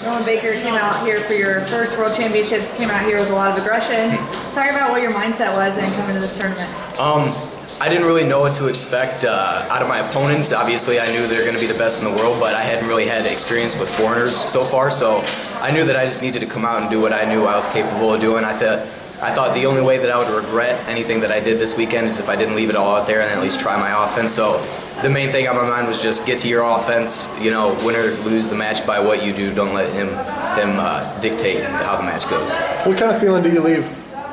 Nolan Baker came out here for your first World Championships, came out here with a lot of aggression. Talk about what your mindset was in coming to this tournament. I didn't really know what to expect out of my opponents. Obviously, I knew they were going to be the best in the world, but I hadn't really had experience with foreigners so far, so I knew that I just needed to come out and do what I knew I was capable of doing. I thought the only way that I would regret anything that I did this weekend is if I didn't leave it all out there and at least try my offense. So the main thing on my mind was just get to your offense, you know, win or lose the match by what you do. Don't let him dictate how the match goes. What kind of feeling do you leave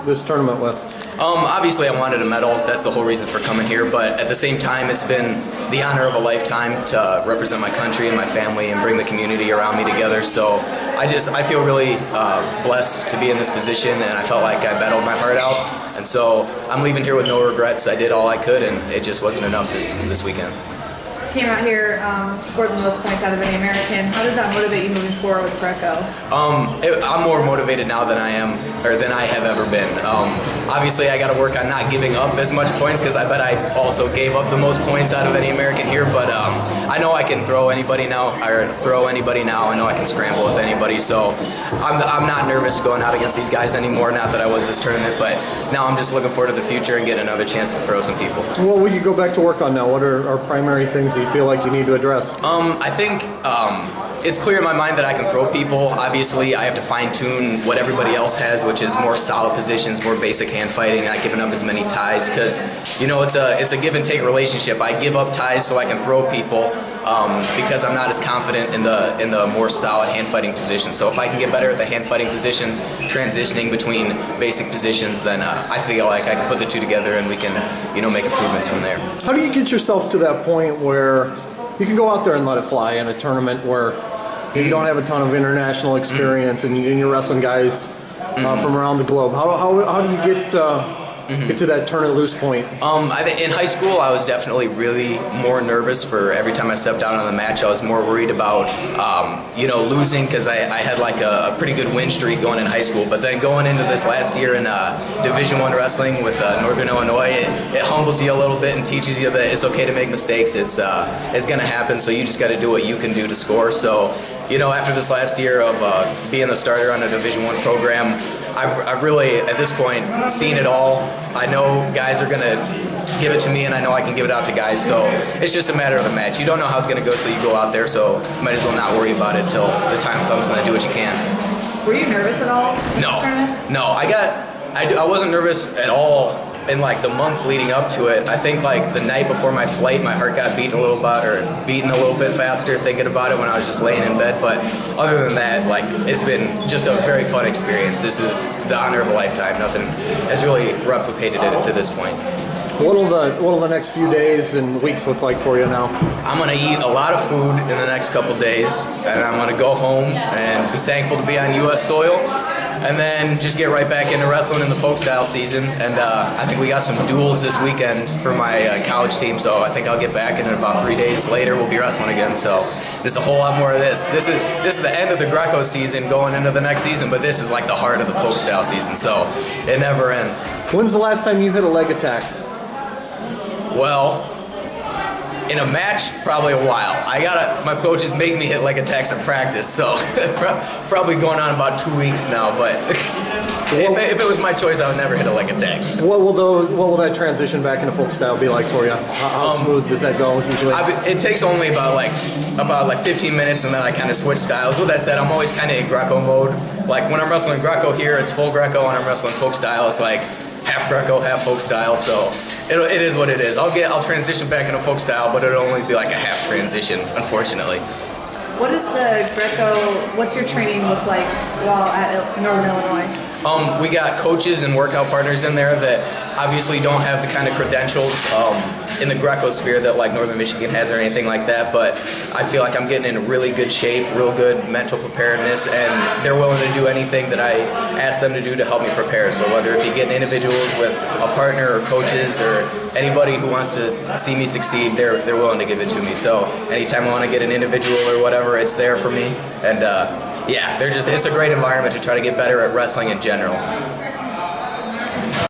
this tournament with? Obviously, I wanted a medal. That's the whole reason for coming here. But at the same time, it's been the honor of a lifetime to represent my country and my family and bring the community around me together. So I feel really blessed to be in this position, and I felt like I battled my heart out. And so I'm leaving here with no regrets. I did all I could, and it just wasn't enough this weekend. Came out here, scored the most points out of any American. How does that motivate you moving forward with Greco? I'm more motivated now than I have ever been. Obviously, I got to work on not giving up as much points because I bet I also gave up the most points out of any American here. But I know I can throw anybody now. I know I can scramble with anybody. So I'm not nervous going out against these guys anymore. Not that I was this tournament, but now I'm just looking forward to the future and getting another chance to throw some people. What will you go back to work on now? What are primary things that you feel like you need to address? I think it's clear in my mind that I can throw people. Obviously, I have to fine-tune what everybody else has, which is more solid positions, more basic hand fighting, not giving up as many ties, because you know it's a give and take relationship. I give up ties so I can throw people because I'm not as confident in the more solid hand fighting positions. So if I can get better at the hand fighting positions, transitioning between basic positions, then I feel like I can put the two together and we can make improvements from there. How do you get yourself to that point where you can go out there and let it fly in a tournament where you don't have a ton of international experience and you're wrestling guys from around the globe? How do you get to that turn it loose point? In high school, I was definitely really more nervous for every time I stepped out on the match. I was more worried about losing because I had like a pretty good win streak going in high school. But then going into this last year in Division I wrestling with Northern Illinois, it humbles you a little bit and teaches you that it's okay to make mistakes. It's going to happen, so you just got to do what you can do to score. So after this last year of being the starter on a Division I program, I've really, at this point, seen it all. I know guys are going to give it to me, and I know I can give it out to guys, so it's just a matter of a match. You don't know how it's going to go till you go out there, so you might as well not worry about it till the time comes and then do what you can. Were you nervous at all in No. this tournament? No, I wasn't nervous at all in like the months leading up to it. I think like the night before my flight, my heart got beaten a little bit faster thinking about it when I was just laying in bed. But other than that, like it's been just a very fun experience. This is the honor of a lifetime. Nothing has really replicated it to this point. What'll the next few days and weeks look like for you now? I'm gonna eat a lot of food in the next couple days, and I'm gonna go home and be thankful to be on U.S. soil. And then just get right back into wrestling in the folk style season. And I think we got some duels this weekend for my college team, so I think I'll get back, and in about 3 days later we'll be wrestling again. So there's a whole lot more of this. This is the end of the Greco season going into the next season, but this is like the heart of the folk style season, so it never ends. When's the last time you hit a leg attack? Well, in a match, probably a while. My coaches make me hit leg attacks in practice, so probably going on about 2 weeks now, but if it was my choice, I would never hit a leg attack. What will that transition back into folk style be like for you? How smooth does that go usually? It takes only about 15 minutes, and then I kind of switch styles. With that said, I'm always kind of in Greco mode. Like when I'm wrestling Greco here, it's full Greco. When I'm wrestling folk style, it's like half Greco, half folk style. So it is what it is. I'll transition back into folk style, but it'll only be like a half transition, unfortunately. What is the Greco, what's your training look like while at Northern Illinois? We got coaches and workout partners in there that obviously don't have the kind of credentials in the Greco sphere that like Northern Michigan has or anything like that, but I feel like I'm getting in really good shape, real good mental preparedness, and they're willing to do anything that I ask them to do to help me prepare. So whether it be getting individuals with a partner or coaches or anybody who wants to see me succeed, they're willing to give it to me. So anytime I want to get an individual or whatever, it's there for me. And yeah, it's a great environment to try to get better at wrestling in general.